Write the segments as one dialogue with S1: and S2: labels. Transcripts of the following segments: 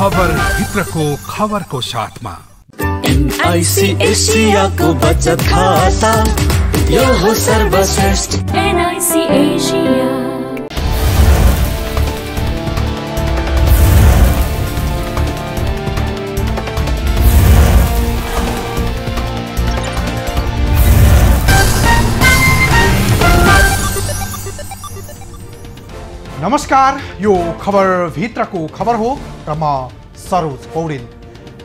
S1: खबर भित्रको खबरको साथमा
S2: NIC एसियाको बचत खाता यो हो सर्वश्रेष्ठ
S3: NIC एसिया।
S4: नमस्कार, यो खबर भित्रको खबर हो र म सरोज पौडेल।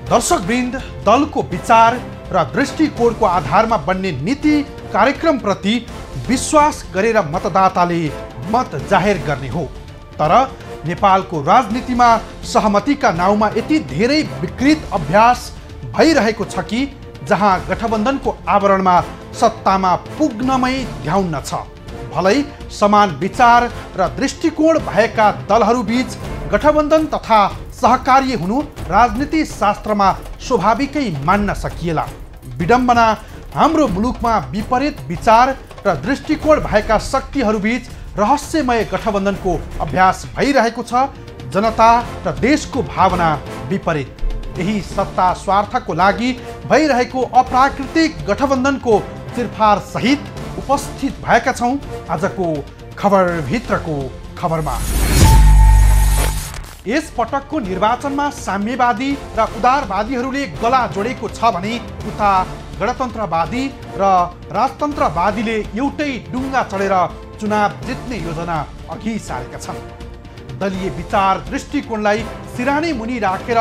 S4: दर्शकवृन्द, दलको विचार र दृष्टिकोणको आधारमा बन्ने नीति कार्यक्रमप्रति विश्वास गरेर मतदाताले मत जाहेर गर्ने हो। तर नेपालको राजनीतिमा सहमतिका नाउँमा यति धेरै विकृत अभ्यास भइरहेको छ कि जहाँ गठबन्धनको आवरणमा सत्तामा पुग्नमै ध्याउन्न छ। भलै समान विचार र दृष्टिकोण भएका दलहरूबीच गठबन्धन तथा सहकार्य हुनु राजनीति शास्त्रमा स्वाभाविकै मान्न सकिएला। विडम्बना, हाम्रो मुलुकमा विपरीत विचार र दृष्टिकोण भएका शक्तिहरूबीच रहस्यमय गठबन्धनको अभ्यास भइरहेको छ। जनता र देशको भावना विपरीत। यही सत्ता स्वार्थको लागि भइरहेको अप्राकृतिक गठबन्धनको चिरफार सहित उपस्थित भएका छौं आजको खबर भित्रको खबरमा। यस पटकको निर्वाचनमा साम्यवादी र उदारवादीहरूले गला जोडेको छ भने उता गणतन्त्रवादी र राजतन्त्रवादीले एउटै डुङ्गा चढेर चुनाव जित्ने योजना अघि सारेका छन्। दलीय विचार दृष्टिकोणलाई सिरानी मुनि राखेर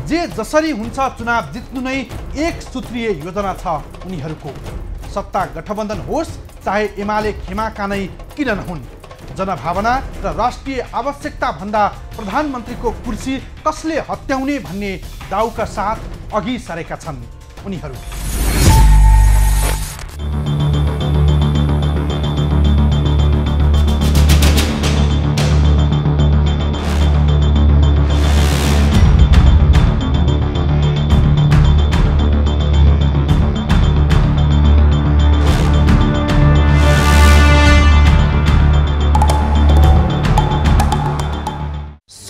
S4: जे जसरी हुन्छ चुनाव जित्नु नै एक सूत्रीय योजना छ उनीहरूको। सत्ता गठबन्धन होस् चाहे एमाले खेमाका नै किन नहुन्, जनभावना र राष्ट्रिय आवश्यकता भन्दा प्रधानमन्त्रीको कुर्सी कसले हत्याउने भन्ने दाउका साथ अघि सरेका छन् उनीहरू।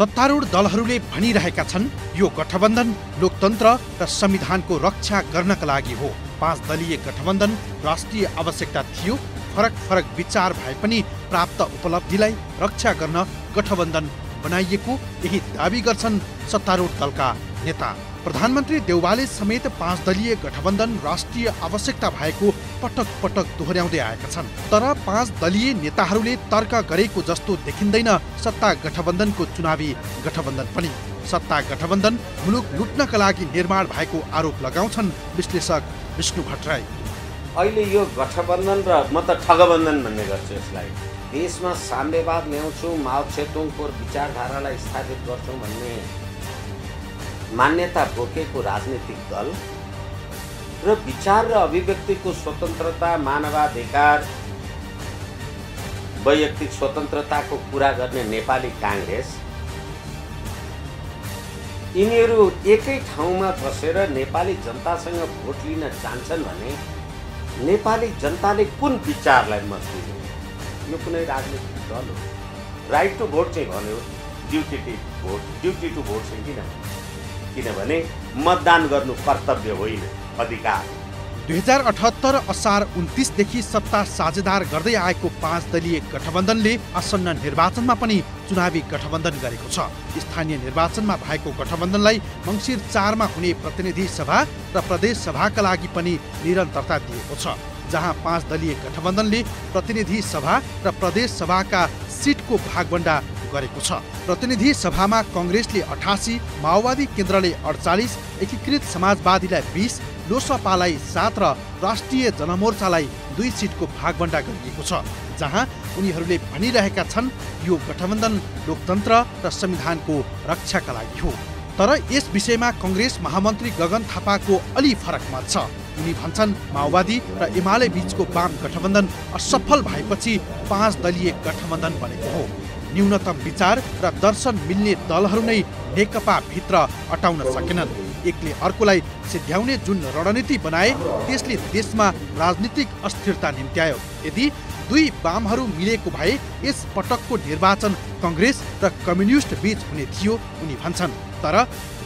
S4: सत्तारूढ दलहरूले भनिरहेका छन् यो गठबन्धन लोकतन्त्र र संविधानको रक्षा गर्नका लागि हो। 5 दलीय गठबन्धन राष्ट्रिय आवश्यकता थियो। फरक फरक विचार भए पनि प्राप्त उपलब्धिलाई रक्षा गर्न गठबन्धन बनाइएको यही दाबी गर्छन् सत्तारूढ दलका नेता। प्रधानमन्त्री देउवाले समेत 5 दलीय गठबन्धन राष्ट्रिय आवश्यकता भएको पटक पटक दोहोर्याउँदै आएका छन्। तर 5 दलीय नेताहरूले तर्क गरेको जस्तो देखिँदैन सत्ता गठबन्धनको चुनावी गठबन्धन पनि। सत्ता गठबन्धन मुलुक लुट्नका लागि निर्माण भएको आरोप लगाउँछन् विश्लेषक विष्णु भट्टराई।
S5: अहिले यो गठबन्धन र म त ठगबन्धन भन्ने गर्छु यसलाई। देशमा साम्यवाद ल्याउँछु, माओ सेतुङको विचारधारालाई स्थापित गर्छौँ भन्ने मान्यता बोकेको राजनीतिक दल र विचार र अभिव्यक्तिको स्वतन्त्रता, मानवाधिकार, वैयक्तिक स्वतन्त्रताको कुरा गर्ने नेपाली काङ्ग्रेस, यिनीहरू एकै ठाउँमा बसेर नेपाली जनतासँग भोट लिन चाहन्छन् भने नेपाली जनताले कुन विचारलाई मत दिने? यो कुनै राजनीतिक दल हो। राइट टु भोट चाहिँ भन्यो, ड्युटी टु भोट चाहिँ किनभने मतदान गर्नु कर्तव्य होइन, अधिकार।
S4: 2078 असार 29 देखि सत्ता साझेदार गर्दै आएको 5 दलीय गठबन्धनले आसन्न निर्वाचनमा पनि चुनावी गठबन्धन गरेको छ। स्थानीय निर्वाचनमा भएको गठबन्धनलाई मङ्सिर 4 मा हुने प्रतिनिधि सभा र प्रदेश सभाका लागि पनि निरन्तरता दिएको छ। जहाँ 5 दलीय गठबन्धनले प्रतिनिधि सभा र प्रदेश सभाका सिटको भागबण्डा गरेको छ। प्रतिनिधि सभामा कांग्रेसले 88, माओवादी केन्द्रले 48, एकीकृत समाजवादीलाई 20, लोसपालाई 7 र राष्ट्रिय जनमोर्चालाई 2 सिटको भागबण्डा गरिएको छ। जहाँ उनीहरूले भनिरहेका छन् यो गठबन्धन लोकतन्त्र र संविधानको रक्षाका लागि हो। तर यस विषयमा कांग्रेस महामन्त्री गगन थापाको अलि फरक मत छ। उनी भन्छन् माओवादी र एमाले बीचको वाम गठबन्धन असफल भएपछि 5 दलीय गठबन्धन बनेको हो। न्यूनतम विचार र दर्शन मिल्ने दलहरू नै नेकपा भित्र अटाउन सकेनन्। एकले अर्कोलाई सिध्याउने जुन रणनीति बनाए त्यसले देशमा राजनीतिक अस्थिरता निम्त्यायो। यदि दुई वामहरू मिलेको भए यस पटकको निर्वाचन कांग्रेस र कम्युनिस्ट बीच हुने थियो उनी भन्छन्। तर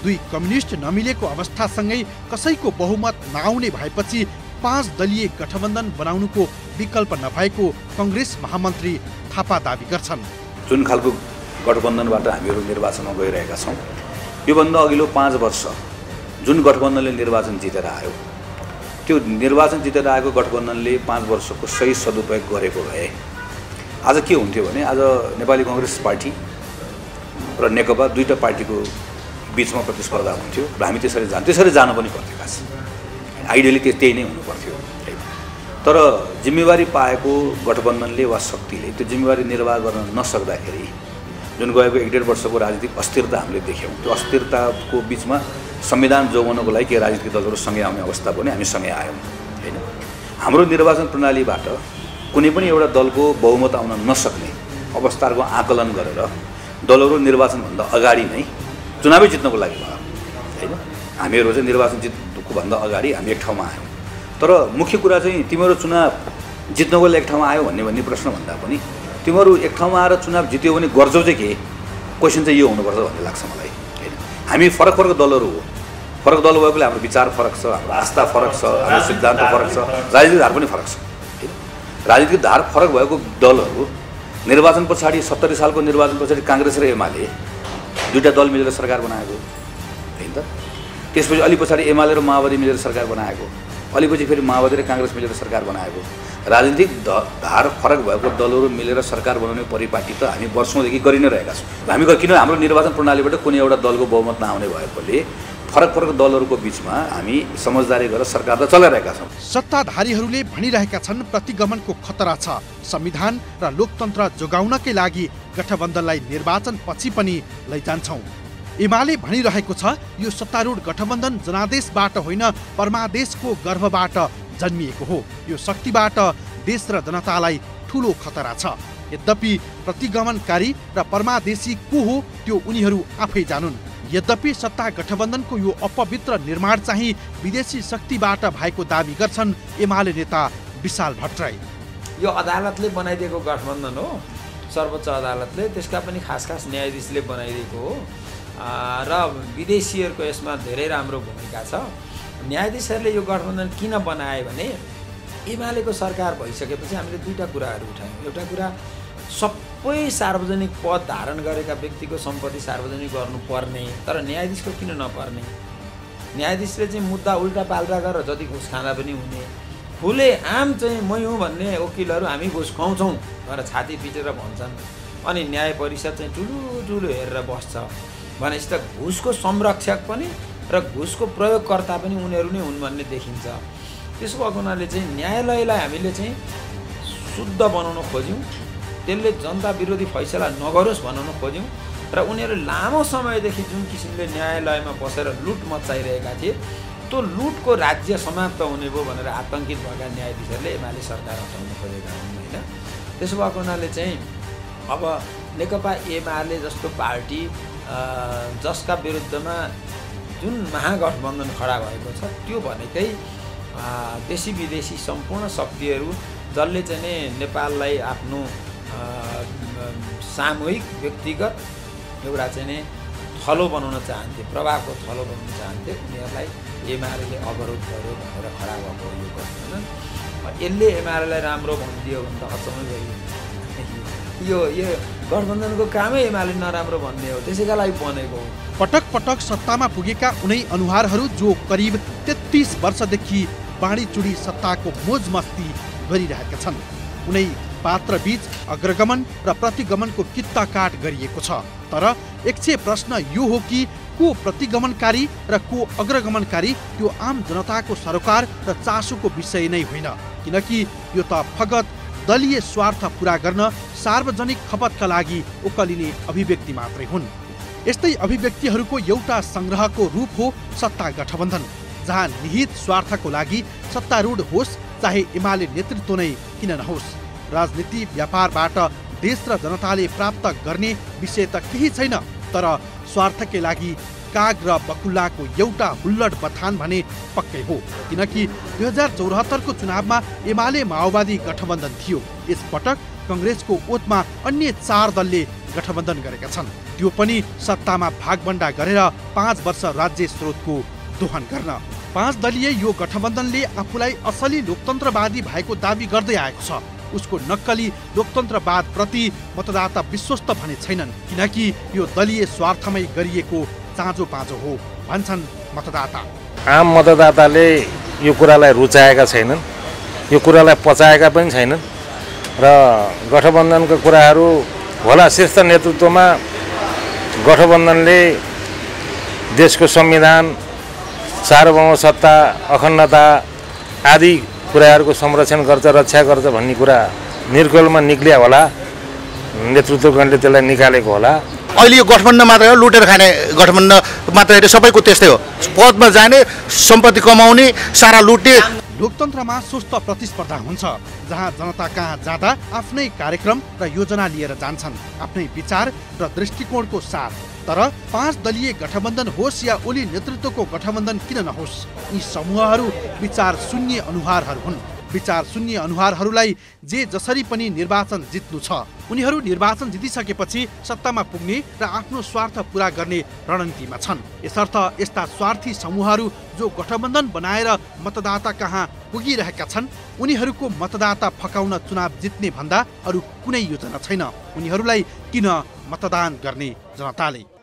S4: दुई कम्युनिस्ट नमिलेको अवस्थासँगै कसैको बहुमत नआउने भएपछि 5 दलीय गठबन्धन बनाउनुको विकल्प नभएको कांग्रेस महामन्त्री थापा दावी गर्छन्।
S6: जुन खालको गठबन्धनबाट हामीहरू निर्वाचनमा गइरहेका छौँ, योभन्दा अघिल्लो 5 वर्ष जुन गठबन्धनले निर्वाचन जितेर आयो, त्यो निर्वाचन जितेर आएको गठबन्धनले 5 वर्षको सही सदुपयोग गरेको भए आज के हुन्थ्यो भने आज नेपाली कांग्रेस पार्टी र नेकपा दुईटा पार्टीको बीचमा प्रतिस्पर्धा हुन्थ्यो र हामी त्यसरी जानु पनि पर्थ्यो। खास आइडियली त्यही नै हुनुपर्थ्यो। तर जिम्मेवारी पाएको गठबन्धनले वा शक्तिले त्यो जिम्मेवारी निर्वाह गर्न नसक्दाखेरि जुन गएको 1.5 वर्षको राजनीतिक अस्थिरता हामीले देख्यौँ, त्यो अस्थिरताको बीचमा संविधान जोगाउनको लागि के राजनीतिक दलहरू सँगै आउने अवस्था पनि हामी सँगै आयौँ हैन। हाम्रो निर्वाचन प्रणालीबाट कुनै पनि एउटा दलको बहुमत आउन नसक्ने अवस्थाको आकलन गरेर दलहरू निर्वाचनभन्दा अगाडि नै चुनावै जित्नको लागि भयो हैन। हामीहरू चाहिँ निर्वाचन जित्नुको भन्दा अगाडि हामी एक ठाउँमा आयौँ। तर मुख्य कुरा चाहिँ तिमीहरू चुनाव जित्नको लागि एक ठाउँमा आयो भन्ने प्रश्न भन्दा पनि तिमीहरू एक ठाउँमा आएर चुनाव जित्यो भने गर्छौ चाहिँ के, क्वेसन चाहिँ यो हुनुपर्छ भन्ने लाग्छ मलाई हैन। हामी फरक दलहरू हो, फरक दल भएकोले हाम्रो विचार फरक छ, हाम्रो आस्था फरक छ, हाम्रो सिद्धान्त फरक छ, राजनीतिक धार पनि फरक छ। राजनीतिक धार फरक भएको दलहरू निर्वाचन पछाडि 70 सालको निर्वाचन पछाडि कांग्रेस र एमाले दुईटा दल मिलेर सरकार बनाएको हैन त। त्यसपछि अलि पछाडि एमाले र माओवादी मिलेर सरकार बनाएको, अलि पछि फेरि माओवादी र कांग्रेस मिलेर सरकार बनाएको। राजनीतिक धार फरक भएको दलहरू मिलेर सरकार बनाउने परिपाटी त हामी वर्षौँदेखि गरि नै रहेका छौँ। हामी किन हाम्रो निर्वाचन प्रणालीबाट कुनै एउटा दलको बहुमत नआउने भएकोले फरक दलहरूको बीचमा हामी समझदारी गरेर सरकार त चलाइरहेका छौँ।
S4: सत्ताधारीहरूले भनिरहेका छन् प्रतिगमनको खतरा छ। संविधान र लोकतन्त्र जोगाउनकै लागि गठबन्धनलाई निर्वाचन पछि पनि लैजान्छौँ। एमाले भनिरहेको छ यो सत्तारूढ गठबन्धन जनादेशबाट होइन परमादेशको गर्भबाट जन्मिएको हो। यो शक्तिबाट देश र जनतालाई ठूलो खतरा छ। यद्यपि प्रतिगमनकारी र परमादेशी को हो त्यो उनीहरू आफै जानुन्। यद्यपि सत्ता गठबन्धनको यो अपवित्र निर्माण चाहिँ विदेशी शक्तिबाट भएको दावी गर्छन् एमाले नेता विशाल भट्टराई।
S7: यो अदालतले बनाइदिएको गठबन्धन हो, सर्वोच्च अदालतले, त्यसका पनि खास न्यायाधीशले बनाइदिएको हो र विदेशीहरूको यसमा धेरै राम्रो भूमिका छ। न्यायाधीशहरूले यो गठबन्धन किन बनाए भने एमालेको सरकार भइसकेपछि हामीले दुईटा कुराहरू उठायौँ। एउटा कुरा सबै सार्वजनिक पद धारण गरेका व्यक्तिको सम्पत्ति सार्वजनिक गर्नुपर्ने, तर न्यायाधीशको किन नपर्ने। न्यायाधीशले चाहिँ मुद्दा उल्टा पाल्टा गरेर जति घुस खाँदा पनि हुने, खुले आम चाहिँ मै हुँ भन्ने वकिलहरू हामी घुस खुवाउँछौँ भनेर छाती पिटेर भन्छन्। अनि न्याय परिषद चाहिँ ठुलो हेरेर बस्छ भनेपछि त घुसको संरक्षक पनि र घुसको प्रयोगकर्ता पनि उनीहरू नै हुन् भन्ने देखिन्छ। त्यसो भएको हुनाले चाहिँ न्यायालयलाई हामीले चाहिँ शुद्ध बनाउन खोज्यौँ, त्यसले जनता विरोधी फैसला नगरोस् बनाउन खोज्यौँ र उनीहरू लामो समयदेखि जुन किसिमले न्यायालयमा बसेर लुट मचाइरहेका थिए त्यो लुटको राज्य समाप्त हुने भयो भनेर आतंकित भएका न्यायाधीशहरूले एमाले सरकार हटाउन खोजेका हुन् होइन। त्यसो भएको हुनाले चाहिँ अब नेकपा एमाले जस्तो पार्टी जसका विरुद्धमा जुन महागठबन्धन खडा भएको छ त्यो भनेकै देशी विदेशी सम्पूर्ण शक्तिहरू जसले चाहिँ नेपाललाई आफ्नो सामूहिक व्यक्तिगत एउटा चाहिँ थलो बनाउन चाहन्थे, प्रभावको थलो बनाउन चाहन्थे, उनीहरूलाई एमाले अवरोध गर्यो भनेर खडा भएको यो गठबन्धन। यसले एमालेलाई राम्रो भनिदियो भने त अचम्मै गरियो। यो गठबन्धनको कामै एमाले नराम्रो भन्ने हो, त्यसैका लागि बनेको हो।
S4: पटक पटक सत्तामा पुगेका उनै अनुहारहरू जो करिब 33 वर्षदेखि बाँडीचुडी सत्ताको मोज मस्ती गरिरहेका छन्, उनै पात्रबीच अग्रगमन र प्रतिगमनको कित्ता काट गरिएको छ। तर एकछे प्रश्न यो हो कि को प्रतिगमनकारी र को अग्रगमनकारी त्यो आम जनताको सरोकार र चासोको विषय नै होइन, किनकि यो त फगत दलीय स्वार्थ पूरा गर्न सार्वजनिक खपतका लागि उकलिने अभिव्यक्ति मात्रै हुन्। यस्तै अभिव्यक्तिहरूको एउटा संग्रहको रूप हो सत्ता गठबन्धन, जहाँ निहित स्वार्थको लागि सत्तारूढ होस् चाहे एमाले नेतृत्व नै किन नहोस्, राजनीति व्यापारबाट देश र जनताले प्राप्त गर्ने विषय त केही छैन, तर स्वार्थकै लागि काग र बकुल्लाको एउटा हुल्लड बथान भने पक्कै हो, किनकि 2074 को चुनावमा एमाले माओवादी गठबन्धन थियो। यसपटक कांग्रेसको ओतमा अन्य 4 दलले गठबन्धन गरेका छन्, त्यो पनि सत्तामा भागबण्डा गरेर 5 वर्ष राज्य स्रोतको दोहन गर्न। 5 दलीय यो गठबन्धनले आफूलाई असली लोकतन्त्रवादी भएको दाबी गर्दै आएको छ। उसको नक्कली लोकतन्त्रवाद प्रति मतदाता विश्वस्त भने छैनन्, किनकि यो दलीय स्वार्थमै गरिएको चाँजो पाँजो हो भन्छन् मतदाता।
S8: आम मतदाताले यो कुरालाई रुचाएका छैनन्, यो कुरालाई पचाएका पनि छैनन् र गठबन्धनको कुराहरू होला शीर्ष नेतृत्वमा गठबन्धनले देशको संविधान, सार्वभौम सत्ता, अखण्डता आदि कुराहरूको संरक्षण गर्छ, रक्षा गर्छ भन्ने कुरा निर्गोलमा निक्लिया होला, नेतृत्वगणले त्यसलाई निकालेको होला।
S9: अहिले यो गठबन्धन मात्र हो, लुटेर खाने गठबन्धन मात्र होइन, सबैको त्यस्तै हो। पदमा जाने, सम्पत्ति कमाउने, सारा लुट्ने।
S4: लोकतन्त्रमा सुस्त प्रतिस्पर्धा हुन्छ, जहाँ जनता कहाँ जाँदा आफ्नै कार्यक्रम र योजना लिएर जान्छन्, आफ्नै विचार र दृष्टिकोणको साथ। तर 5 दलीय गठबन्धन होस् या ओली नेतृत्वको गठबन्धन किन नहोस्, यी समूहहरू विचार शून्य अनुहारहरू हुन्। विचार शून्य अनुहारहरूलाई जे जसरी पनि निर्वाचन जित्नु छ, उनीहरू निर्वाचन जितिसकेपछि सत्तामा पुग्ने र आफ्नो स्वार्थ पूरा गर्ने रणनीतिमा छन्। यसर्थ यस्ता स्वार्थी समूहहरू जो गठबन्धन बनाएर मतदाता कहाँ पुगिरहेका छन्, उनीहरूको मतदाता फकाउन चुनाव जित्ने भन्दा अरू कुनै योजना छैन। उनीहरूलाई किन मतदान गर्ने जनताले?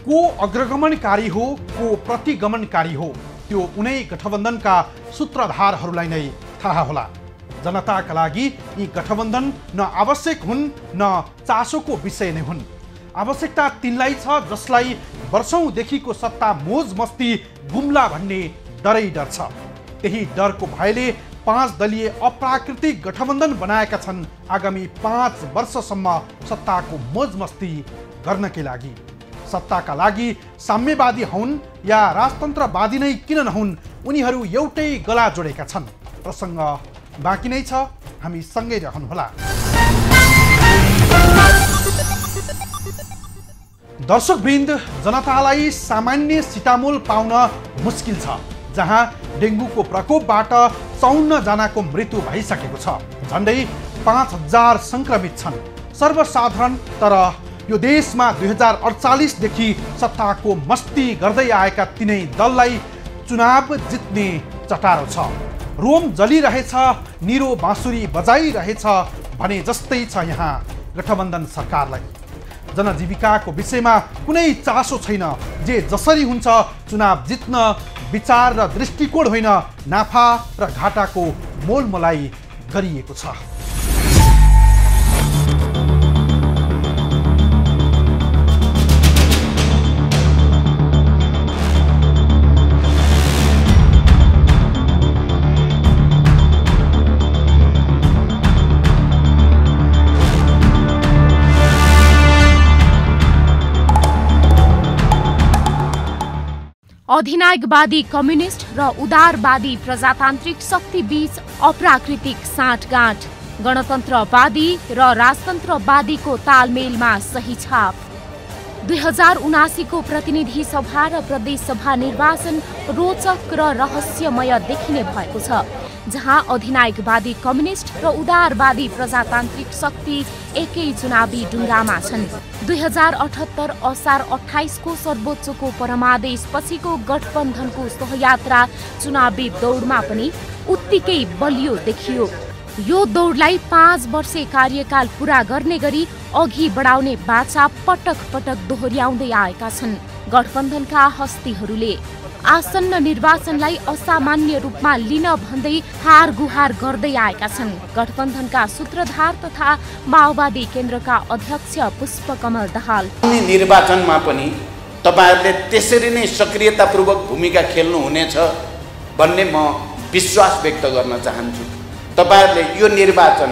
S4: को अग्रगमनकारी हो, को प्रतिगमनकारी हो, त्यो उनै गठबन्धनका सूत्रधारहरूलाई नै थाहा होला। जनताका लागि यी गठबन्धन न आवश्यक हुन् न चासोको विषय नै हुन्। आवश्यकता तिनलाई छ जसलाई वर्षौंदेखिको सत्ता मोज मस्ती गुम्ला भन्ने डरै डर छ। त्यही डरको भयले 5 दलीय अप्राकृतिक गठबन्धन बनाएका छन् आगामी 5 वर्षसम्म सत्ताको मोज मस्ती गर्नकै लागि। सत्ताका लागि साम्यवादी हुन् या राजतन्त्रवादी नै किन नहुन्, उनीहरू एउटै गला जोडेका छन्। प्रसङ्ग बाँकी नै छ, हामी सँगै रहनुहोला। दर्शकवृन्द, जनतालाई सामान्य सिटामोल पाउन मुस्किल छ, जहाँ डेङ्गुको प्रकोपबाट 54 जनाको मृत्यु भइसकेको छ। झन्डै 5000 सङ्क्रमित छन्। सर्वसाधारण तर यो देशमा 2048 देखि सत्ताको मस्ती गर्दै आएका तीनै दललाई चुनाव जित्ने चटारो छ। रोम जलिरहेछ, निरो बाँसुरी बजाइरहेछ भने जस्तै छ यहाँ गठबन्धन सरकारलाई। जनजीविकाको विषयमा कुनै चासो छैन। जे जसरी हुन्छ चुनाव जित्न विचार र दृष्टिकोण होइन, नाफा र घाटाको मोलमोलाई गरिएको छ।
S10: अधिनायकवादी कम्युनिस्ट र उदारवादी प्रजातान्त्रिक शक्ति बीच अप्राकृतिक साँठगाँठ, गणतन्त्रवादी र राजतन्त्रवादीको तालमेलमा सही छाप। 2079 को प्रतिनिधि सभा र प्रदेश सभा निर्वाचन रोचक र रहस्यमय देखिने भएको छ, जहाँ अधिनायकवादी कम्युनिस्ट र उदारवादी प्रजातान्त्रिक शक्ति एकै चुनावी ढुङ्गामा छन्। 2078 असार 28 को सर्वोच्चको परमादेश पछिको गठबन्धनको सहयात्रा चुनावी दौडमा पनि उत्तिकै बलियो देखियो। यो दौडलाई 5 वर्षे कार्यकाल पूरा गर्ने गरी अघि बढाउने बाचा पटक पटक दोहोर्याउँदै आएका छन् गठबन्धनका हस्तीहरूले। आसन्न निर्वाचनलाई असामान्य रूपमा लिन भन्दै हार गुहार गर्दै आएका छन् गठबन्धनका सूत्रधार तथा माओवादी केन्द्रका अध्यक्ष पुष्पकमल दाहाल।
S11: निर्वाचनमा पनि तपाईहरुले त्यसरी नै सक्रियतापूर्वक भूमिका खेल्नु हुनेछ भन्ने म विश्वास व्यक्त गर्न चाहन्छु। तपाईहरुले यो निर्वाचन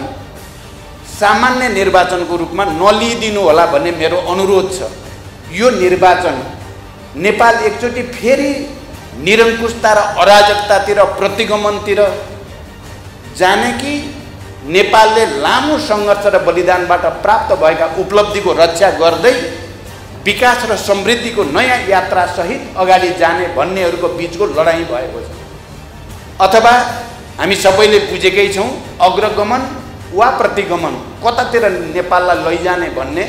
S11: सामान्य निर्वाचनको रूपमा नलिदिनु होला भन्ने मेरो अनुरोध छ। यो निर्वाचन नेपाल एकचोटि फेरि निरङ्कुशता र अराजकतातिर प्रतिगमनतिर जाने कि नेपालले लामो सङ्घर्ष र बलिदानबाट प्राप्त भएका उपलब्धिको रक्षा गर्दै विकास र समृद्धिको नयाँ यात्रा सहित अगाडि जाने भन्नेहरूको बीचको लडाईँ भएको छ। अथवा हामी सबैले बुझेकै छौँ अग्रगमन वा प्रतिगमन कतातिर नेपाललाई लैजाने भन्ने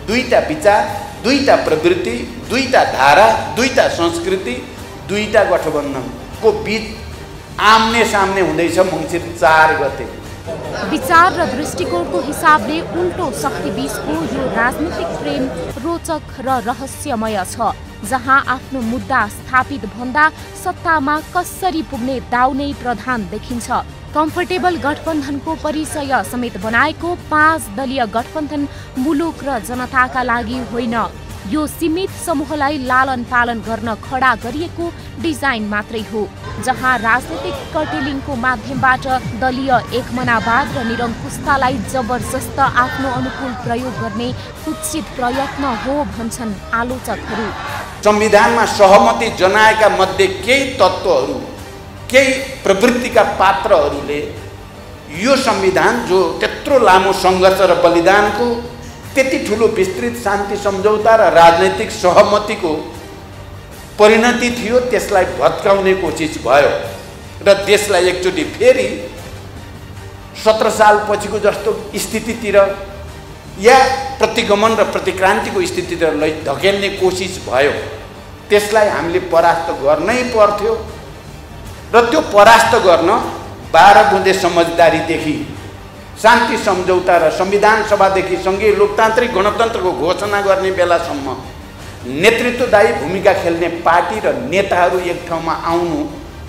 S11: दुईटा विचार, दुईटा प्रवृत्ति, दुईटा धारा, दुईटा संस्कृति, दुईटा गठबन्धनको बीच आम्ने सामने हुँदैछ मङ्सिर 4 गते।
S10: विचार र दृष्टिकोणको हिसाबले उल्टो शक्ति बीचको यो राजनीतिक प्रेम रोचक र रहस्यमय छ, जहाँ आफ्नो मुद्दा स्थापित भन्दा सत्तामा कसरी पुग्ने दाउ नै प्रधान देखिन्छ। कम्फर्टेबल गठबन्धनको परिचय समेत बनाएको 5 दलीय गठबन्धन मुलुक र जनताका लागि होइन, यो सीमित समूहलाई लालन पालन गर्न खडा गरिएको डिजाइन मात्रै हो, जहाँ राजनीतिक कर्टेलिङको माध्यमबाट दलीय एकमनावाद र निरङ्कुशतालाई जबरजस्त आफ्नो अनुकूल प्रयोग गर्ने कुत्सित प्रयत्न हो भन्छन् आलोचकहरू।
S11: संविधानमा सहमति जनाएका मध्ये केही तत्त्वहरू, केही प्रवृत्तिका पात्रहरूले यो संविधान जो त्यत्रो लामो सङ्घर्ष र बलिदानको त्यति ठुलो विस्तृत शान्ति सम्झौता र राजनैतिक सहमतिको परिणति थियो, त्यसलाई भत्काउने कोसिस भयो र देशलाई एकचोटि फेरि 17 साल पछिको जस्तो स्थितितिर या प्रतिगमन र प्रतिक्रान्तिको स्थितितिर धकेल्ने कोसिस भयो। त्यसलाई हामीले परास्त गर्नै पर्थ्यो र त्यो परास्त गर्न 12 बुँदे समझदारीदेखि शान्ति सम्झौता र संविधान सभादेखि सङ्घीय लोकतान्त्रिक गणतन्त्रको घोषणा गर्ने बेलासम्म नेतृत्वदायी भूमिका खेल्ने पार्टी र नेताहरू एक ठाउँमा आउनु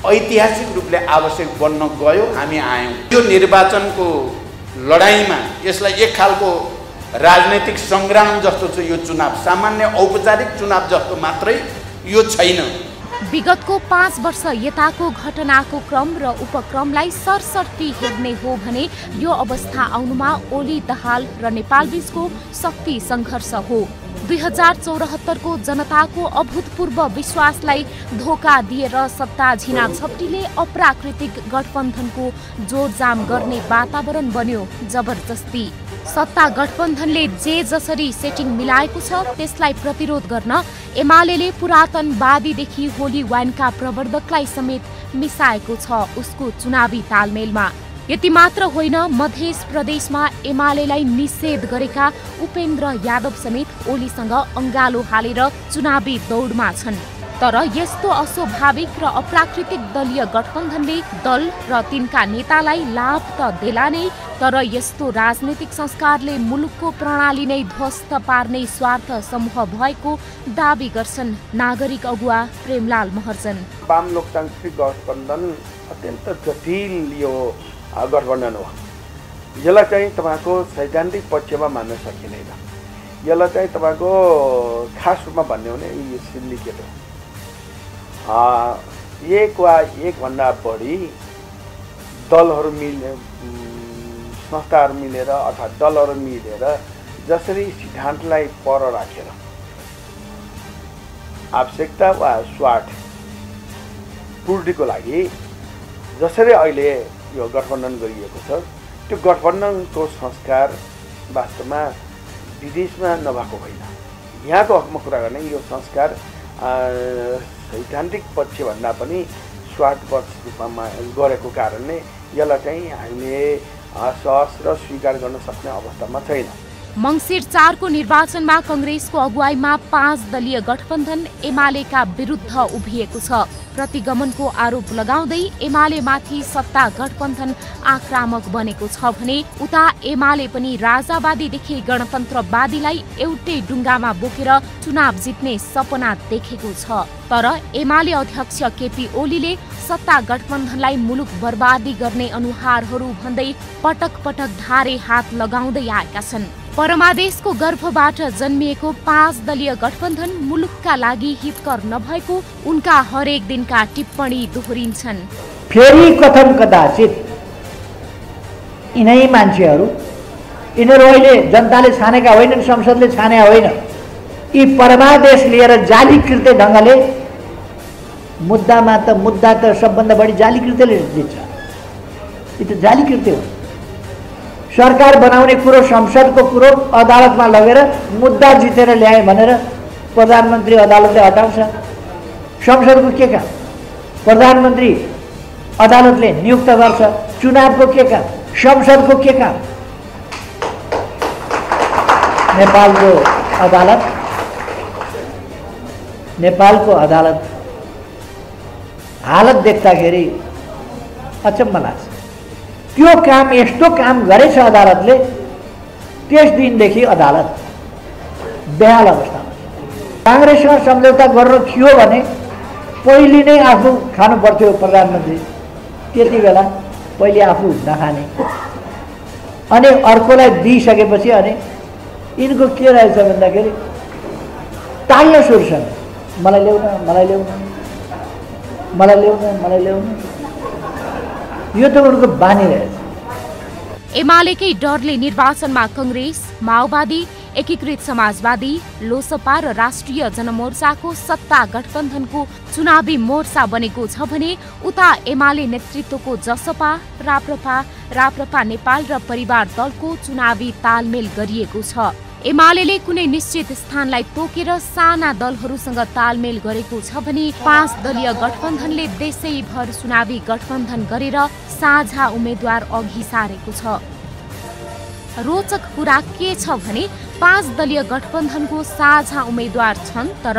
S11: ऐतिहासिक रूपले आवश्यक बन्न गयो। हामी आयौँ। यो निर्वाचनको लडाईँमा यसलाई एक खालको राजनैतिक सङ्ग्राम जस्तो छ। यो चुनाव सामान्य औपचारिक चुनाव जस्तो मात्रै यो छैन।
S10: विगतको 5 वर्ष यताको घटनाको क्रम र उपक्रमलाई सरसर्ती हेर्ने हो भने यो अवस्था आउनुमा ओली दहाल र नेपालबीचको शक्ति सङ्घर्ष हो। 2074 को जनताको अभूतपूर्व विश्वासलाई धोका दिएर सत्ता झिना झप्टीले अप्राकृतिक गठबन्धनको जोडजाम गर्ने वातावरण बन्यो। जबरजस्ती सत्ता गठबन्धनले जे जसरी सेटिङ मिलाएको छ त्यसलाई प्रतिरोध गर्न एमालेले पुरातनवादीदेखि होली वाइनका प्रवर्धकलाई समेत मिसाएको छ उसको चुनावी तालमेलमा। यति मात्र होइन, मध्य प्रदेशमा एमालेलाई निषेध गरेका उपेन्द्र यादव समेत ओलीसँग अङ्गालो हालेर चुनावी दौडमा छन्। तर यस्तो अस्वाभाविक र अप्राकृतिक दलीय गठबन्धनले दल र तिनका नेतालाई लाभ त देला नै, तर यस्तो राजनीतिक संस्कारले मुलुकको प्रणाली नै ध्वस्त पार्ने स्वार्थ समूह भएको दावी गर्छन् नागरिक अगुवा प्रेमलाल महर्जन।
S12: वाम लोकतान्त्रिक गठबन्धन अत्यन्त जटिल यो गठबन्धन हो। यसलाई चाहिँ तपाईँको सैद्धान्तिक पक्षमा मान्न सकिँदैन। यसलाई चाहिँ तपाईँको खास रूपमा भन्ने हो भने यो सिन्डिकेट हो। एक वा एकभन्दा बढी दलहरू संस्थाहरू मिलेर अथवा दलहरू मिलेर जसरी सिद्धान्तलाई पर राखेर आवश्यकता वा स्वार्थ पूर्तिको लागि जसरी अहिले यो गठबन्धन गरिएको छ, त्यो गठबन्धनको संस्कार वास्तवमा विदेशमा नभएको होइन। यहाँको हकमा कुरा गर्ने यो संस्कार सैद्धान्तिक पक्षभन्दा पनि स्वार्थपक्ष रूपमा गरेको कारणले यसलाई चाहिँ हामीले सहज र स्वीकार गर्न सक्ने अवस्थामा छैन।
S10: मङ्सिर 4 को निर्वाचनमा कांग्रेसको अगुवाईमा 5 दलीय गठबन्धन एमालेका विरुद्ध उभिएको छ। प्रतिगमनको आरोप लगाउँदै एमालेमाथि सत्ता गठबन्धन आक्रामक बनेको छ भने उता एमाले पनि राजावादीदेखि गणतन्त्रवादीलाई एउटै डुङ्गामा बोकेर चुनाव जित्ने सपना देखेको छ। तर एमाले अध्यक्ष केपी ओलीले सत्ता गठबन्धनलाई मुलुक बर्बादी गर्ने अनुहारहरू भन्दै पटक पटक धारे हात लगाउँदै आएका छन्। परमादेशको गर्भबाट जन्मिएको 5 दलीय गठबन्धन मुलुकका लागि हितकर नभएको उनका हरेक दिनका टिप्पणी दोहोरिन्छन्।
S13: फेरि कथम कदाचित यिनै मान्छेहरू, यिनीहरू अहिले जनताले छानेका होइनन्, संसदले छाने होइन। यी परमादेश लिएर जालीकृत ढङ्गले मुद्दा त सबभन्दा बढी जालीकृतले जित्छ। यो त जालीकृत हो। सरकार बनाउने कुरो, संसदको कुरो अदालतमा लगेर मुद्दा जितेर ल्याए भनेर प्रधानमन्त्री अदालतले हटाउँछ। संसदको के काम? प्रधानमन्त्री अदालतले नियुक्त गर्छ। चुनावको के काम? संसदको के काम? नेपालको अदालत हालत देख्दाखेरि अचम्म लाग्छ। त्यो काम, यस्तो काम गरेछ अदालतले, त्यस दिनदेखि अदालत बेहाल अवस्थामा छ। काङ्ग्रेससँग सम्झौता गर्नु थियो भने पहिले नै आफू खानु पर्थ्यो प्रधानमन्त्री। त्यति बेला पहिले आफू नखाने अनि अर्कोलाई दिइसकेपछि अनि यिनको के रहेछ भन्दाखेरि टाल्न सुर्छन्, मलाई ल्याउन, मलाई ल्याउन, मलाई ल्याउन, मलाई ल्याउन। यो त उनको बानी रहेछ।
S10: एमालेकै डरले निर्वाचनमा कांग्रेस, माओवादी, एकीकृत समाजवादी, लोसपा र राष्ट्रिय जनमोर्चाको सत्ता गठबन्धनको चुनावी मोर्चा बनेको छ भने उता एमाले नेतृत्वको जसपा, राप्रपा नेपाल र परिवार दलको चुनावी तालमेल गरिएको छ। एमालेले कुनै निश्चित स्थानलाई तोकेर साना दलहरूसँग तालमेल गरेको छ भने 5 दलीय गठबन्धनले देशैभर चुनावी गठबन्धन गरेर साझा उम्मेद्वार अघि सारेको छ। रोचक कुरा के छ भने 5 दलीय गठबन्धनको साझा उम्मेद्वार छन्, तर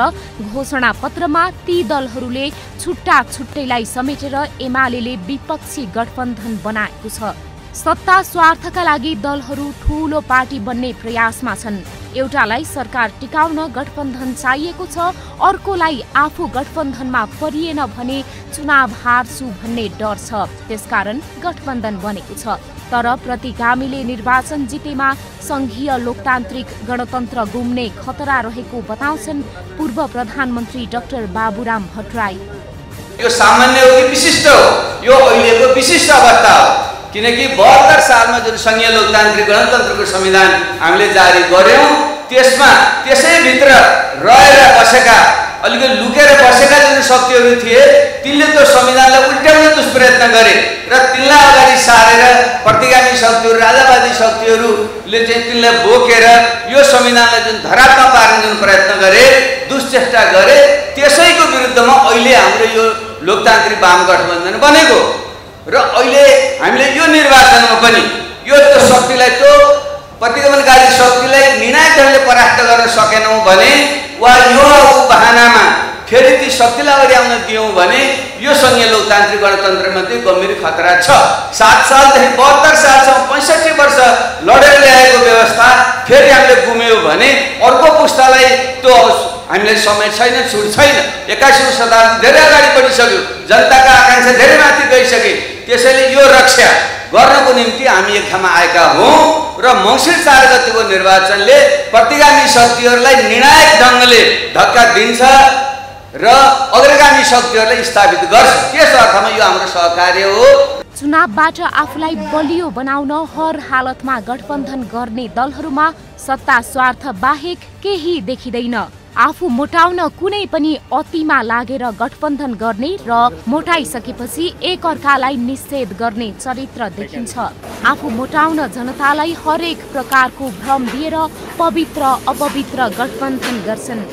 S10: घोषणा पत्रमा ती दलहरूले छुट्टैलाई समेटेर एमालेले विपक्षी गठबन्धन बनाएको छ। सत्ता स्वार्थका लागि दलहरू ठूलो पार्टी बन्ने प्रयासमा छन्। एउटालाई सरकार टिकाउन गठबन्धन चाहिएको छ, अर्कोलाई आफू गठबन्धनमा परिएन भने चुनाव हार्छु भन्ने डर छ, त्यसकारण गठबन्धन बनेको छ। तर प्रतिगामीले निर्वाचन जितेमा संघीय लोकतान्त्रिक गणतन्त्र गुम्ने खतरा रहेको बताउँछन् पूर्व प्रधानमन्त्री डाक्टर बाबुराम भट्टराई।
S14: यो सामान्य हो कि विशिष्ट हो? यो अहिलेको विशिष्ट अवस्था हो, किनकि 72 सालमा जुन संघीय लोकतान्त्रिक गणतन्त्रको संविधान हामीले जारी गर्यौं त्यसमा त्यसैभित्र रहेर बसेका, अलिकति लुकेर बसेका जुन शक्तिहरू थिए तिनले त्यो संविधानलाई उल्ट्याउने दुष्प्रयत्न गरे र तिनलाई अगाडि सारेर प्रतिगामी शक्तिहरू, राजावादी शक्तिहरूले चाहिँ तिनलाई बोकेर यो संविधानलाई जुन धरापमा पार्ने जुन प्रयत्न गरे, दुश्चेष्टा गरे, त्यसैको विरुद्धमा अहिले हाम्रो यो लोकतान्त्रिक वाम गठबन्धन बनेको र अहिले हामीले यो निर्वाचनमा पनि यो शक्तिलाई, त्यो प्रतिगमनकारी शक्तिलाई निर्णायक ढङ्गले परास्त गर्न सकेनौँ भने वा यो बहानामा फेरि ती शक्तिलाई अगाडि आउन दियौँ भने यो संघीय लोकतान्त्रिक गणतन्त्रमा चाहिँ गम्भीर खतरा छ। 7 सालदेखि 72 सालसम्म 65 वर्ष लडेर ल्याएको व्यवस्था फेरि हामीले गुम्यौँ भने अर्को पुस्तालाई त्यो हामीलाई समय छैन, छुट छैन। 21औं शताब्दी धेरै अगाडि बढिसक्यो, जनताका आकांक्षा धेरै माथि गइसके। त्यसैले यो रक्षा गर्नको निम्ति हामी एक ठाउँमा आएका हौँ र मङ्सिर 4 गतेको निर्वाचनले प्रतिगामी शक्तिहरूलाई निर्णायक ढङ्गले धक्का दिन्छ र अग्रगामी शक्तिहरूलाई स्थापित गर्छ। त्यस अर्थमा यो हाम्रो सहकार्य हो।
S10: चुनावबाट आफूलाई बलियो बनाउन हर हालतमा गठबन्धन गर्ने दलहरूमा सत्ता स्वार्थ बाहेक केही देखिँदैन। आफू मोटाउन कुनै पनि अतिमा लागेर गठबन्धन गर्ने र मोटाइसकेपछि एकअर्कालाई निषेध गर्ने चरित्र देखिन्छ। आफू मोटाउन जनतालाई हरेक प्रकारको भ्रम दिएर पवित्र अपवित्र गठबन्धन गर्छन्।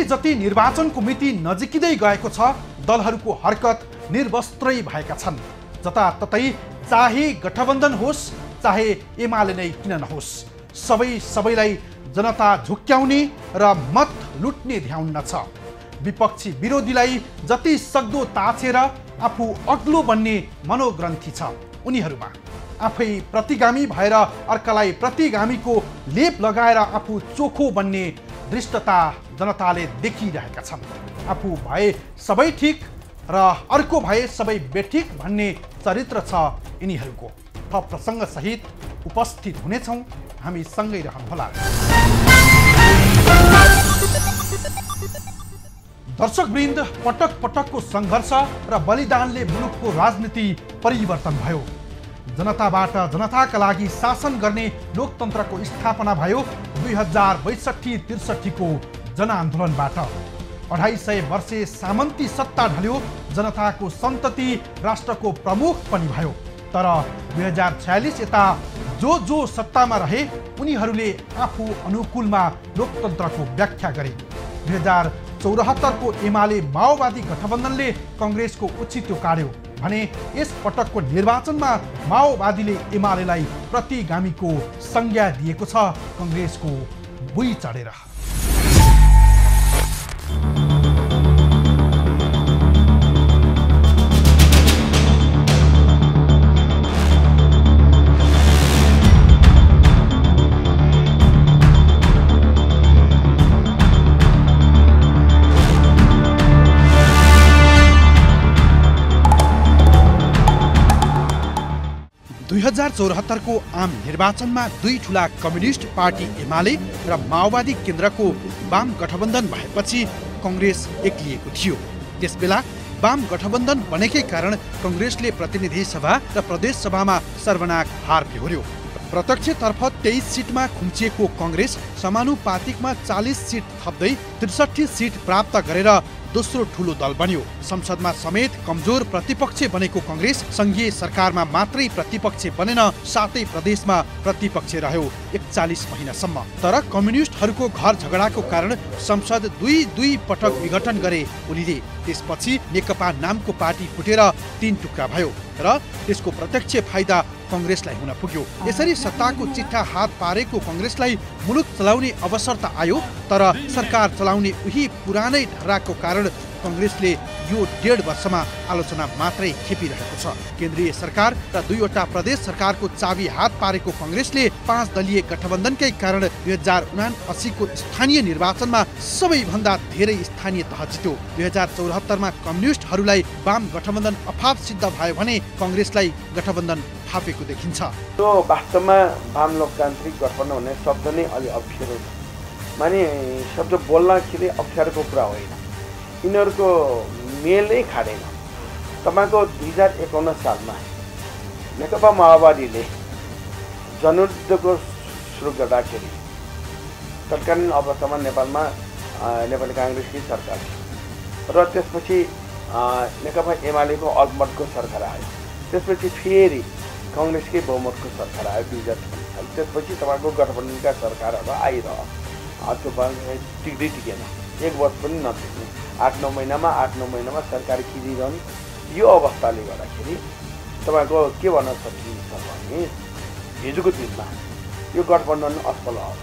S4: जति निर्वाचनको मिति नजिकिँदै गएको छ, दलहरूको हरकत निर्वस्त्रै भएका छन्। जताततै चाहे गठबन्धन होस् चाहे एमाले नै किन नहोस्, सबैलाई जनता झुक्क्याउने र मत लुट्ने ध्याउन्न छ। विपक्षी विरोधीलाई जति सक्दो ताछेर आफू अग्लो बन्ने मनोग्रन्थि छ उनीहरूमा। आफै प्रतिगामी भएर अर्कालाई प्रतिगामीको लेप लगाएर आफू चोखो बन्ने दृष्टता जनताले देखिरहेका छन्। आफू भए सबै ठिक र अर्को भए सबै बेठिक भन्ने चरित्र छ यिनीहरूको। थप प्रसङ्ग सहित उपस्थित हुनेछौँ, हामी सँगै रहनुहोला। दर्शकवृन्द, पटक पटकको सङ्घर्ष र बलिदानले मुलुकको राजनीति परिवर्तन भयो। जनताबाट जनताका लागि शासन गर्ने लोकतन्त्रको स्थापना भयो 2062-63 को जनआन्दोलनबाट। 250 वर्षे सामन्ती सत्ता ढल्यो, जनताको सन्तति राष्ट्रको प्रमुख पनि भयो। तर 2046 यता जो सत्तामा रहे उनीहरूले आफू अनुकूलमा लोकतन्त्रको व्याख्या गरे। 2074 को एमाले माओवादी गठबन्धनले कङ्ग्रेसको औचित्य काट्यो भने यस पटकको निर्वाचनमा माओवादीले एमालेलाई प्रतिगामीको संज्ञा दिएको छ कङ्ग्रेसको बुई चढेर। को आम निर्वाचनमा दुई ठूला कम्युनिस्ट पार्टी एमाले र माओवादी केन्द्रको वाम गठबन्धन भएपछि कङ्ग्रेस एक्लिएको थियो। त्यसबेला वाम गठबन्धन बनेकै कारण कङ्ग्रेसले प्रतिनिधि सभा र प्रदेश सभामा सर्वनाक हार बेहोर्यो। प्रत्यक्षतर्फ 23 सिटमा खुम्चिएको कङ्ग्रेस समानुपातिकमा 40 सिट थप्दै 63 सिट प्राप्त गरेर दोस्रो ठूलो दल बन्यो। संसदमा समेत कमजोर प्रतिपक्ष बनेको कङ्ग्रेस संघीय सरकारमा मात्रै प्रतिपक्ष बनेन, 7 प्रदेशमा प्रतिपक्ष रह्यो 41 महिनासम्म। तर कम्युनिस्टहरूको घर झगडाको कारण संसद दुई पटक विघटन गरे उनीले। त्यसपछि नेकपा नामको पार्टी फुटेर 3 टुक्रा भयो र त्यसको प्रत्यक्ष फाइदा कङ्ग्रेसलाई हुन पुग्यो। यसरी सत्ताको चिट्ठा हात पारेको कङ्ग्रेसलाई मुलुक चलाउने अवसर त आयो, तर सरकार चलाउने उही पुरानै ढर्राको कारण कङ्ग्रेसले यो 1.5 वर्षमा आलोचना मात्रै खेपिरहेको छ। केन्द्रीय सरकार र 2वटा प्रदेश सरकारको चाबी हात पारेको कङ्ग्रेसले 5 दलीय गठबन्धनकै कारण 2079 को स्थानीय निर्वाचनमा सबैभन्दा धेरै स्थानीय तह जित्यो। 2074 मा कम्युनिस्टहरूलाई वाम गठबन्धन अफाप सिद्ध भयो भने कङ्ग्रेसलाई गठबन्धन फापेको देखिन्छ।
S12: त्यो वास्तवमा वाम लोकतान्त्रिक गठबन्धन भन्ने शब्द नै अलि अप्ठ्यारो छ। माने शब्द बोल्दाखेरि अप्ठ्यारोको कुरा होइन, यिनीहरूको मेलै खाँदैन। तपाईँको 2051 सालमा नेकपा माओवादीले जनयुद्धको सुरु गर्दाखेरि तत्कालीन अवस्थामा नेपालमा नेपाली काङ्ग्रेसकै सरकार थियो र त्यसपछि नेकपा एमालेको अल्पमतको सरकार आयो। त्यसपछि फेरि कङ्ग्रेसकै बहुमतको सरकार आयो 2026 साल। त्यसपछि तपाईँको गठबन्धनका सरकारहरू आइरह त्यो टिकेन, 1 वर्ष पनि नटिक्ने, 8-9 महिनामा सरकार किरिरहने। यो अवस्थाले गर्दाखेरि तपाईँको के भन्न सकिन्छ भने हिजोको दिनमा यो गठबन्धन असफल हो।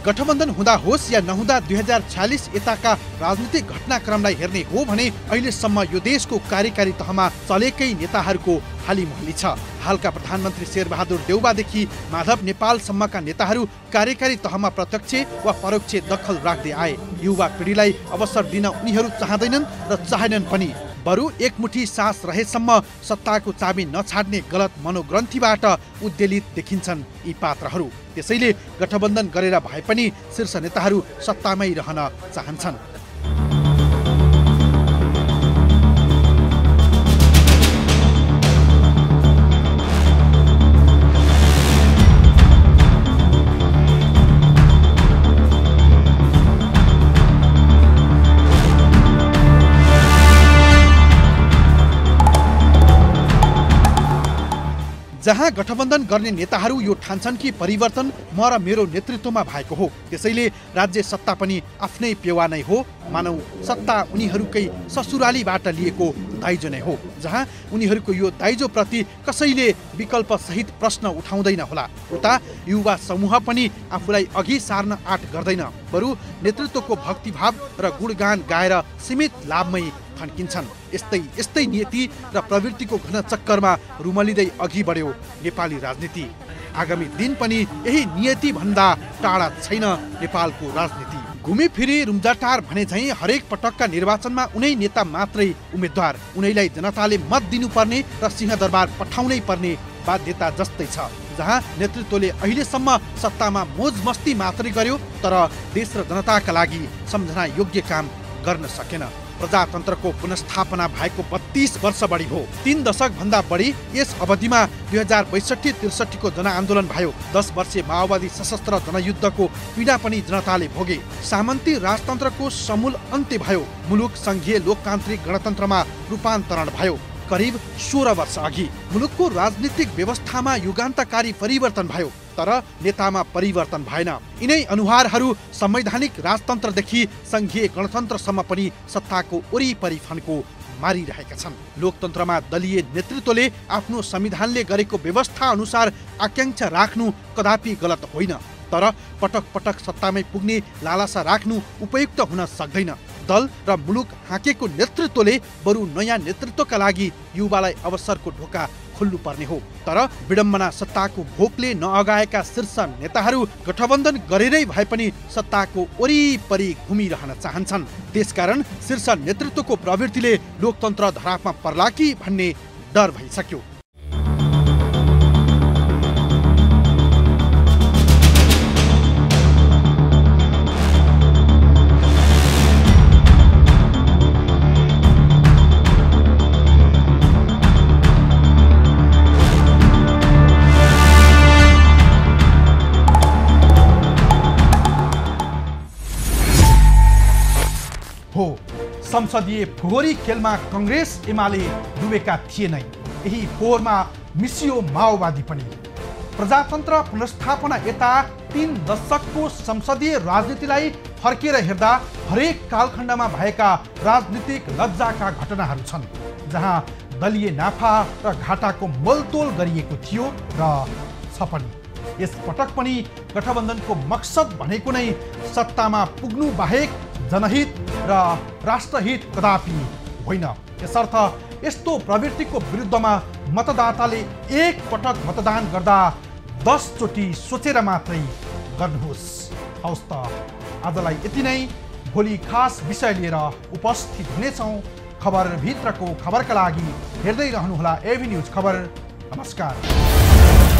S4: गठबन्धन हुँदा होस् या नहुँदा 2046 यताका राजनीतिक घटनाक्रमलाई हेर्ने हो भने अहिलेसम्म यो देशको कार्यकारी तहमा चलेकै नेताहरूको हालिमहली छ। हालका प्रधानमन्त्री शेरबहादुर देउवादेखि माधव नेपालसम्मका नेताहरू कार्यकारी तहमा प्रत्यक्ष वा परोक्ष दखल राख्दै आए। युवा पिँढीलाई अवसर दिन उनीहरू चाहँदैनन् र चाहेनन् पनि। बरु एकमुठी सास रहेसम्म सत्ताको चाबी नछाड्ने गलत मनोग्रन्थीबाट उद्वेलित देखिन्छन् यी पात्रहरू। त्यसैले गठबन्धन गरेर भए पनि शीर्ष नेताहरू सत्तामै रहन चाहन्छन्। जहाँ गठबन्धन गर्ने नेताहरू यो ठान्छन् कि परिवर्तन म र मेरो नेतृत्वमा भएको हो, त्यसैले राज्य सत्ता पनि आफ्नै पेवा नै हो, मानौ सत्ता उनीहरूकै ससुरालीबाट लिएको दाइजो नै हो, जहाँ उनीहरूको यो दाइजोप्रति कसैले विकल्प सहित प्रश्न उठाउँदैन होला। उता युवा समूह पनि आफूलाई अघि सार्न आँट गर्दैन, बरु नेतृत्वको भक्तिभाव र गुणगान गाएर सीमित लाभमै थन्किन्छन्। यस्तै नियति र प्रवृत्तिको घन चक्करमा रुमलिँदै अघि बढ्यो नेपाली राजनीति। आगामी दिन पनि यही नियति भन्दा टाढा छैन नेपालको राजनीति। घुमीफिरी रुम्जाटार भने झैँ हरेक पटकका निर्वाचनमा उनै नेता मात्रै उम्मेद्वार, उनैलाई जनताले मत दिनुपर्ने र सिंहदरबार पठाउनै पर्ने बाध्यता जस्तै छ। जहाँ नेतृत्वले अहिलेसम्म सत्तामा मोज मस्ती मात्रै गर्यो तर देश र जनताका लागि सम्झना योग्य काम गर्न सकेन। प्रजातन्त्रको पुनस्थापना भएको 32 वर्ष बढी हो। 3 दशक भन्दा बढी यस अवधिमा 2062-63 को जनआन्दोलन भयो। 10 वर्षीय माओवादी सशस्त्र जनयुद्धको पीडा पनि जनताले भोगे। सामन्ती राजतन्त्रको समूल अन्त्य भयो। मुलुक संघीय लोकतान्त्रिक गणतन्त्रमा रूपान्तरण भयो। करिब 16 वर्ष अघि मुलुकको राजनीतिक व्यवस्थामा युगान्तकारी परिवर्तन भयो तर नेतामा परिवर्तन भएन। यिनै अनुहारहरू संवैधानिक राजतन्त्रदेखि संघीय गणतन्त्रसम्म पनि सत्ताको वरिपरि फन्को मारिरहेका छन्। लोकतन्त्रमा दलीय नेतृत्वले आफ्नो संविधानले गरेको व्यवस्था अनुसार आकांक्षा राख्नु कदापि गलत होइन तर पटक पटक सत्तामै पुग्ने लालसा राख्नु उपयुक्त हुन सक्दैन। दल र मुलुक हाँकेको नेतृत्वले बरु नयाँ नेतृत्वका लागि युवालाई अवसरको ढोका खोल्नुपर्ने हो। तर विडम्बना सत्ताको भोकले नअगाएका शीर्ष नेताहरू गठबन्धन गरेरै भए पनि सत्ताको वरिपरि घुमिरहन चाहन्छन्। त्यसकारण शीर्ष नेतृत्वको प्रवृत्तिले लोकतन्त्र धरापमा पर्ला कि भन्ने डर भइसक्यो। संसदीय फोहोरी खेलमा कांग्रेस एमाले डुबेका थिए नै। यही फोहोरमा मिसियो माओवादी पनि। प्रजातन्त्र पुनर्स्थापना यता 3 दशकको संसदीय राजनीतिलाई फर्केर हेर्दा हरेक कालखण्डमा भएका राजनीतिक लज्जाका घटनाहरू छन् जहाँ दलीय नाफा र घाटाको मोलतोल गरिएको थियो र छ पनि। यस पटक पनि गठबन्धनको मकसद भनेको नै सत्तामा पुग्नु बाहेक जनहित र राष्ट्रहित कदापि होइन। यसर्थ यस्तो प्रवृत्तिको विरुद्धमा मतदाताले एक पटक मतदान गर्दा 10 चोटि सोचेर मात्रै गर्नुहोस्। हवस् त आजलाई यति नै। भोलि खास विषय लिएर उपस्थित हुनेछौँ। खबरभित्रको खबरका लागि हेर्दै रहनुहोला एभी न्युज खबर। नमस्कार।